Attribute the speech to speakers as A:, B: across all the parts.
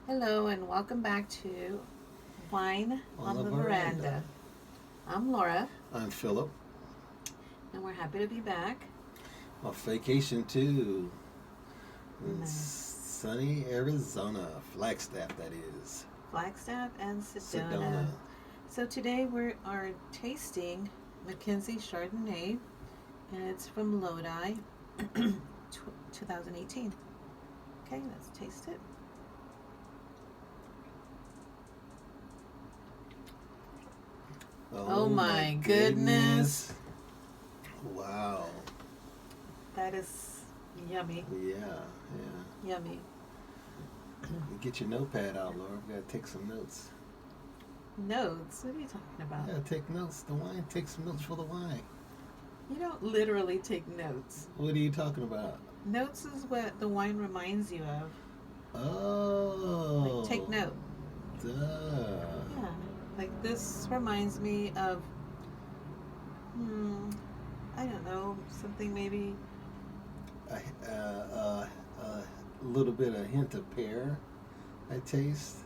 A: Hello and welcome back to Wine
B: On
A: on
B: the
A: the
B: veranda.
A: Veranda. I'm Laura
B: I'm Philip.
A: and we're happy to be back.
B: On vacation too. In
A: Nice.
B: sunny Arizona. Flagstaff, that is.
A: Flagstaff and Sedona.
B: Sedona.
A: So today we are tasting Mackenzie Chardonnay and it's from Lodi 2018. Okay, let's taste it. Oh my goodness.
B: Wow.
A: That is yummy.
B: Yeah.
A: Yummy.
B: You get your notepad out, Laura. We gotta take some notes.
A: Notes? What are you talking about?
B: Yeah, take notes. The wine. Take some notes for the wine.
A: You don't literally take notes.
B: What are you talking about?
A: Notes is what the wine reminds you of.
B: Oh.
A: Like, take note.
B: Duh.
A: Yeah. Like, this reminds me of, I don't know, something maybe.
B: A little bit of hint of pear I taste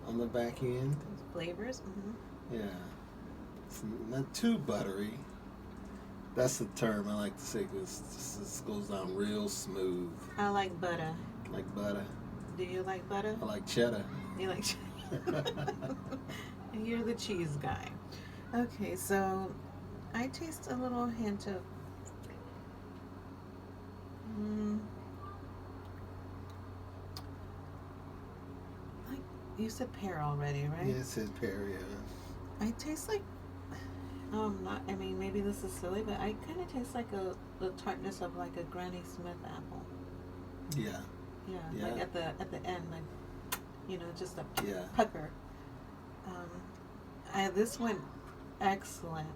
B: on the back end.
A: Those flavors.
B: Yeah. It's not too buttery. That's the term I like to say because this goes down real smooth.
A: I like butter.
B: Like butter.
A: Do you like butter?
B: I like cheddar.
A: You like And you're the cheese guy. Okay, so I taste a little hint of. Like you said pear already, right?
B: Yeah, it says pear, yeah.
A: I taste like not. I mean, maybe this is silly, but I kind of taste like the tartness of like a Granny Smith apple.
B: Yeah.
A: Yeah, like at the end, like just a
B: Yeah.
A: pucker. This went excellent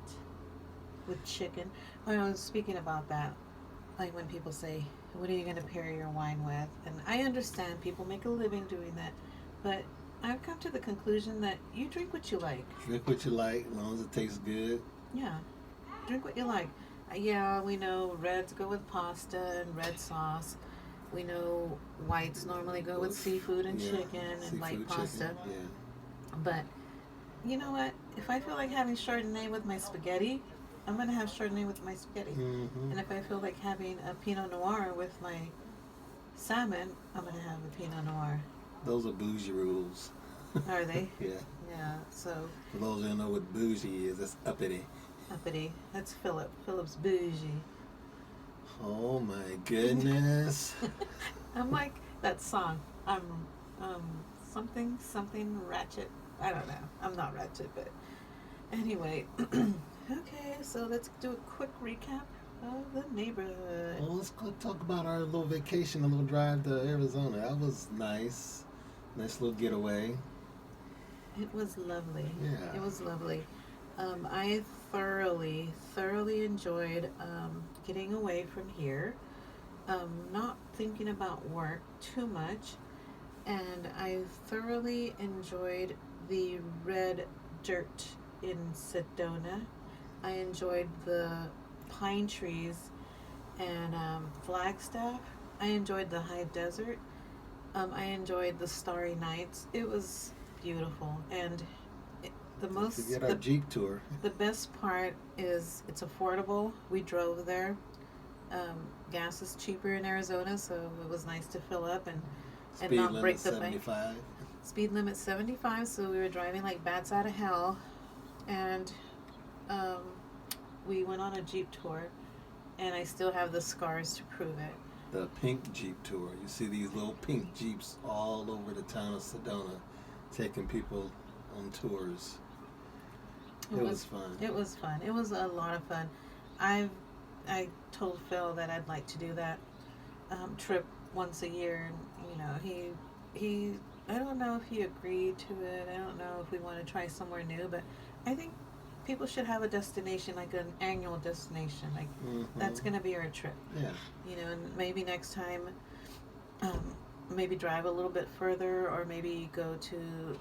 A: with chicken. When I was speaking about that, like when people say, "What are you going to pair your wine with?" and I understand people make a living doing that, but I've come to the conclusion that you drink what you like.
B: Drink what you like, as long as it tastes good.
A: Yeah, drink what you like. Yeah, we know reds go with pasta and red sauce. We know whites normally go with seafood and chicken and light pasta.
B: Chicken, yeah.
A: But you know what? If I feel like having Chardonnay with my spaghetti, I'm going to have Chardonnay with my spaghetti.
B: Mm-hmm.
A: And if I feel like having a Pinot Noir with my salmon, I'm going to have a Pinot Noir.
B: Those are bougie rules.
A: Are they?
B: Yeah.
A: Yeah, so.
B: For those who don't know what bougie is, that's uppity.
A: Uppity. That's Philip. Philip's bougie.
B: Oh my goodness.
A: I'm like that song. I'm something ratchet. I don't know. I'm not ratchet, but anyway. Okay, so let's do a quick recap of the neighborhood.
B: Well, let's go talk about our little vacation, a little drive to Arizona. That was nice. Nice little getaway.
A: It was lovely.
B: Yeah.
A: It was lovely. I thoroughly enjoyed getting away from here, not thinking about work too much, and I thoroughly enjoyed the red dirt in Sedona. I enjoyed the pine trees and Flagstaff. I enjoyed the high desert. I enjoyed the starry nights. It was beautiful, and
B: To get our Jeep tour.
A: the best part is it's affordable. We drove there. Gas is cheaper in Arizona, so it was nice to fill up and
B: Speed
A: not
B: limit
A: break the bank.
B: 75.
A: Speed limit 75, so we were driving like bats out of hell, and we went on a Jeep tour, and I still have the scars to prove it.
B: The pink Jeep tour. You see these little pink Jeeps all over the town of Sedona, taking people on tours. It was fun.
A: It was fun. It was a lot of fun. I told Phil that I'd like to do that trip once a year, and he I don't know if he agreed to it. I don't know if we want to try somewhere new, but I think people should have a destination, like an annual destination. Like that's gonna be our trip.
B: Yeah.
A: And maybe next time, maybe drive a little bit further, or maybe go to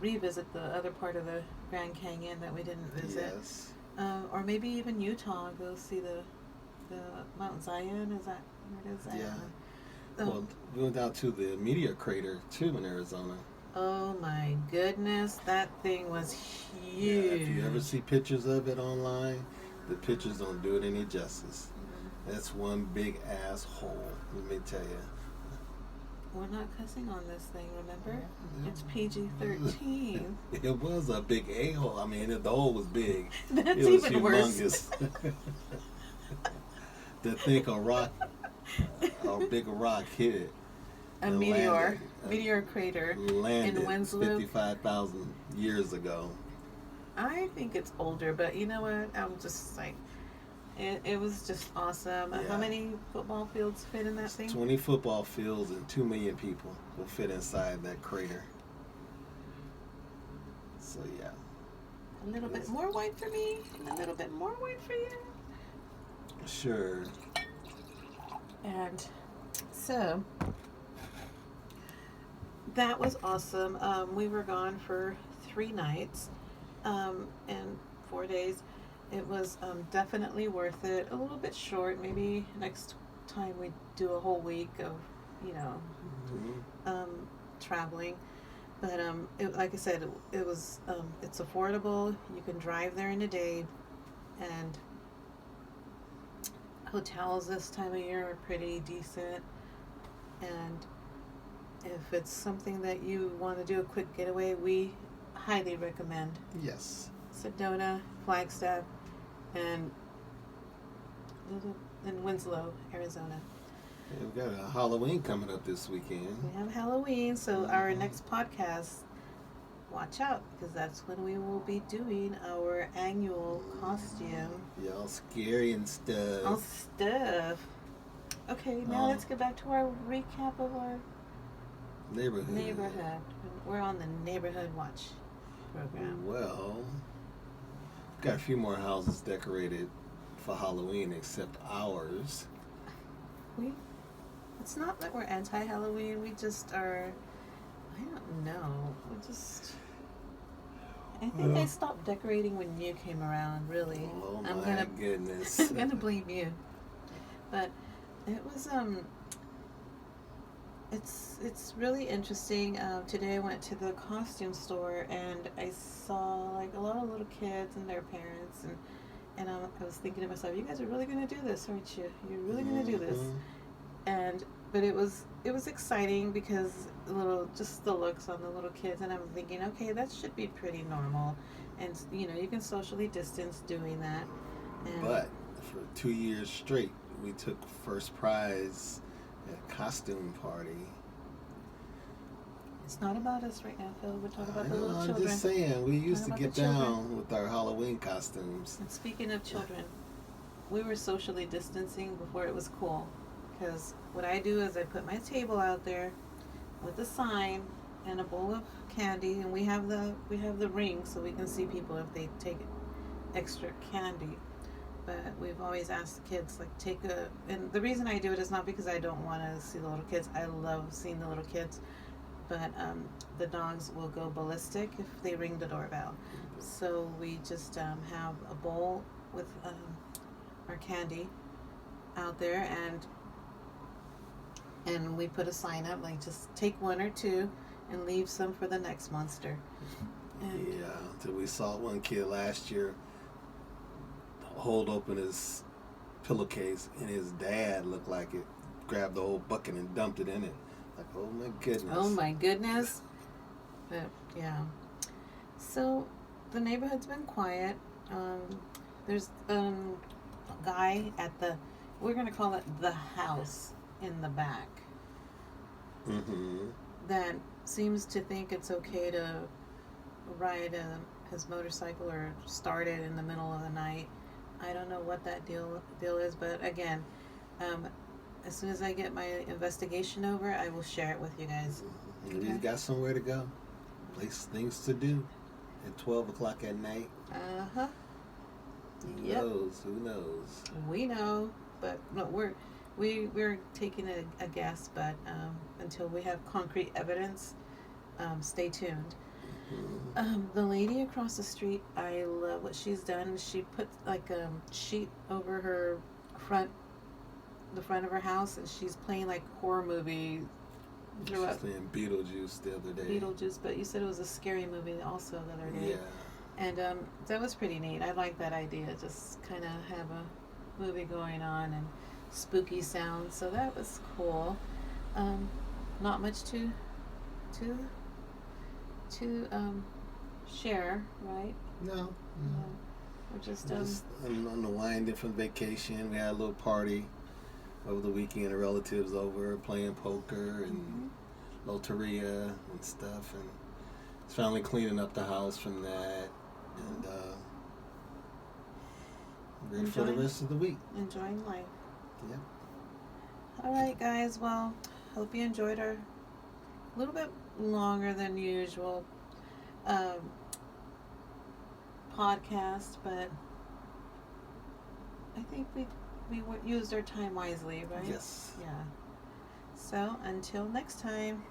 A: revisit the other part of the Grand Canyon that we didn't visit.
B: Yes.
A: Or maybe even Utah, go see the Mount Zion. Is that where it is? I
B: Yeah.
A: don't know.
B: Well, we went down to the meteor crater too in Arizona.
A: Oh my goodness, that thing was
B: Yeah, if you ever
A: huge.
B: see pictures of it online, the pictures don't do it any justice. That's one big ass hole, let me tell you.
A: We're not cussing on this thing, remember? It's PG-13.
B: It was a big a hole. I mean, the hole was big.
A: That's
B: It was
A: even worse.
B: humongous. To think a big rock hit it
A: A
B: and
A: meteor,
B: landed,
A: meteor crater in
B: landed
A: Winslow.
B: 55,000 years ago.
A: I think it's older, but you know what? I'm just like, it was just awesome. How
B: Yeah.
A: many football fields fit in that
B: It's
A: thing?
B: 20 football fields and 2 million people will fit inside that crater. So, yeah.
A: A little bit more white for me, a little bit more white for you.
B: Sure.
A: And so that was awesome. We were gone for 3 nights and 4 days. It was definitely worth it. A little bit short. Maybe next time we do a whole week of, you know, traveling. But like I said, it was it's affordable. You can drive there in a day, and hotels this time of year are pretty decent. And if it's something that you want to do a quick getaway, we highly recommend
B: Yes.
A: Sedona, Flagstaff, and Winslow, Arizona.
B: Yeah, we got a Halloween coming up this weekend.
A: We have Halloween, so our next podcast, watch out, because that's when we will be doing our annual costume.
B: Y'all scary and
A: All
B: stuff.
A: stuff. Okay, now
B: Oh.
A: let's get back to our recap of our
B: Neighborhood.
A: neighborhood. We're on the neighborhood watch program.
B: Well, got a few more houses decorated for Halloween except ours.
A: It's not that we're anti-Halloween. We just are. I don't know. We just. I think I stopped decorating when you came around. Really,
B: Oh
A: I'm
B: my
A: gonna.
B: goodness.
A: I'm gonna blame you. But it was It's really interesting. Today I went to the costume store and I saw like a lot of little kids and their parents, and I was thinking to myself, you guys are really gonna do this, aren't you? You're really gonna do this. And but it was exciting because just the looks on the little kids, and I'm thinking, okay, that should be pretty normal, and you can socially distance doing that. And
B: But for 2 years straight, we took first prize at a costume party.
A: it's not about us right now, Phil. We're talking about
B: I
A: the
B: know,
A: little
B: I'm
A: children.
B: just saying, we used to
A: Talking
B: get
A: about the
B: down
A: children.
B: with our Halloween costumes.
A: And speaking of children, we were socially distancing before it was cool. Because what I do is I put my table out there with a sign and a bowl of candy, and we have the ring so we can see people if they take extra candy. But we've always asked the kids like and the reason I do it is not because I don't want to see the little kids. I love seeing the little kids, but the dogs will go ballistic if they ring the doorbell. So we just have a bowl with our candy out there, and we put a sign up like just take one or two and leave some for the next monster. And
B: Yeah, until we saw one kid last year hold open his pillowcase and his dad looked like it grabbed the whole bucket and dumped it in it. Like, oh my goodness.
A: oh my goodness. But yeah. So the neighborhood's been quiet. There's a guy at we're gonna call it the house in the back
B: Mm-hmm.
A: that seems to think it's okay to ride his motorcycle or start it in the middle of the night. I don't know what that deal is, but again, as soon as I get my investigation over, I will share it with you guys.
B: Maybe he's got somewhere to go, place things to do at 12 o'clock at night.
A: Uh-huh.
B: Who
A: Yep.
B: knows? Who knows?
A: We know, but no, we're taking a guess, but until we have concrete evidence, stay tuned. The lady across the street, I love what she's done. She put like a sheet over her front the front of her house, and she's playing like horror movie
B: She's
A: throughout
B: playing Beetlejuice the other day.
A: Beetlejuice, but you said it was a scary movie also the other day.
B: Yeah.
A: And that was pretty neat. I like that idea. Just kind of have a movie going on and spooky sounds. So that was cool. Not much to share, right?
B: No.
A: No. We're just
B: Just unwinding from vacation. We had a little party over the weekend. Relatives over playing poker and loteria and stuff, and it's finally cleaning up the house from that, and ready for the rest of the week.
A: enjoying life.
B: Yeah.
A: All right, guys. Well, hope you enjoyed our little bit longer than usual podcast, but I think we used our time wisely, right?
B: Yes.
A: Yeah. So until next time.